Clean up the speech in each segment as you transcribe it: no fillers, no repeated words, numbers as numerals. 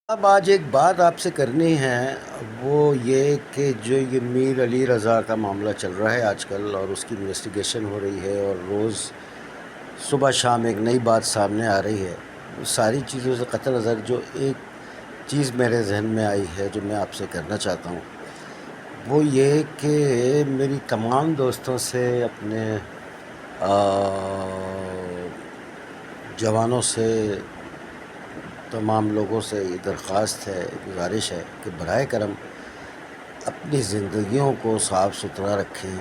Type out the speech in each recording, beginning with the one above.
اب آج ایک بات آپ سے کرنی ہے، وہ یہ کہ جو یہ میر علی رضا کا معاملہ چل رہا ہے آج کل، اور اس کی انویسٹیگیشن ہو رہی ہے، اور روز صبح شام ایک نئی بات سامنے آ رہی ہے۔ ساری چیزوں سے قطع نظر جو ایک چیز میرے ذہن میں آئی ہے جو میں آپ سے کرنا چاہتا ہوں، وہ یہ کہ میری تمام دوستوں سے، اپنے جوانوں سے، تمام لوگوں سے یہ درخواست ہے، گزارش ہے کہ برائے کرم اپنی زندگیوں کو صاف ستھرا رکھیں،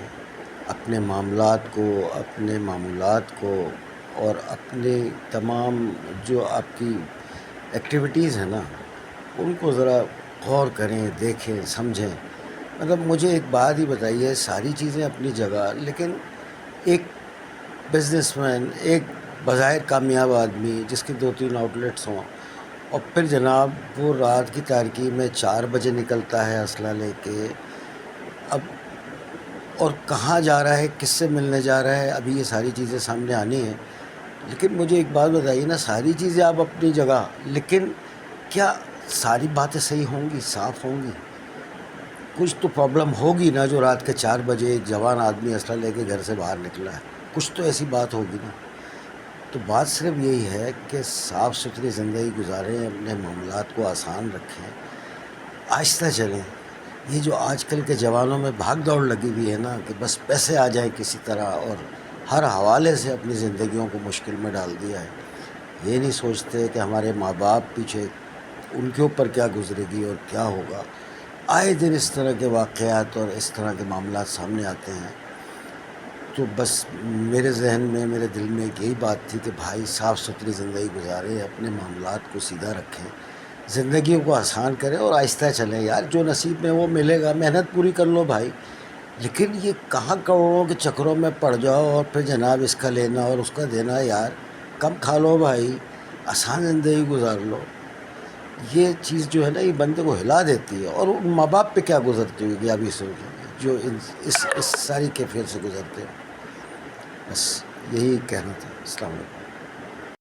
اپنے معاملات کو، اپنے معمولات کو، اور اپنی تمام جو آپ کی ایکٹیویٹیز ہیں نا، ان کو ذرا غور کریں، دیکھیں، سمجھیں۔ مطلب مجھے ایک بات ہی بتائیے، ساری چیزیں اپنی جگہ، لیکن ایک بزنس مین، ایک بظاہر کامیاب آدمی جس کے 2-3 آؤٹ لیٹس ہوں، اور پھر جناب وہ رات کی تاریکی میں 4 بجے نکلتا ہے اسلحہ لے کے، اب اور کہاں جا رہا ہے، کس سے ملنے جا رہا ہے، ابھی یہ ساری چیزیں سامنے آنی ہیں۔ لیکن مجھے ایک بات بتائیے نا، ساری چیزیں آپ اپنی جگہ، لیکن کیا ساری باتیں صحیح ہوں گی، صاف ہوں گی؟ کچھ تو پرابلم ہوگی نا، جو رات کے 4 بجے ایک جوان آدمی اسلحہ لے کے گھر سے باہر نکلا ہے، کچھ تو ایسی بات ہوگی نا۔ تو بات صرف یہی ہے کہ صاف ستھری زندگی گزاریں، اپنے معاملات کو آسان رکھیں، آہستہ چلیں۔ یہ جو آج کل کے جوانوں میں بھاگ دوڑ لگی ہوئی ہے نا، کہ بس پیسے آ جائیں کسی طرح، اور ہر حوالے سے اپنی زندگیوں کو مشکل میں ڈال دیا ہے۔ یہ نہیں سوچتے کہ ہمارے ماں باپ پیچھے، ان کے اوپر کیا گزرے گی اور کیا ہوگا۔ آئے دن اس طرح کے واقعات اور اس طرح کے معاملات سامنے آتے ہیں۔ تو بس میرے ذہن میں، میرے دل میں یہی بات تھی کہ بھائی صاف ستھری زندگی گزاریں، اپنے معاملات کو سیدھا رکھیں، زندگیوں کو آسان کریں اور آہستہ چلیں۔ یار جو نصیب میں وہ ملے گا، محنت پوری کر لو بھائی، لیکن یہ کہاں کروڑوں کے چکروں میں پڑ جاؤ اور پھر جناب اس کا لینا اور اس کا دینا۔ یار کم کھا لو بھائی، آسان زندگی گزار لو۔ یہ چیز جو ہے نا، یہ بندے کو ہلا دیتی ہے، اور ان ماں باپ پہ کیا گزرتی ہوگی ابھی سوچیں، جو اس ساری کیفیت سے گزرتے ہیں۔ بس یہی کہنا تھا۔ السلام علیکم۔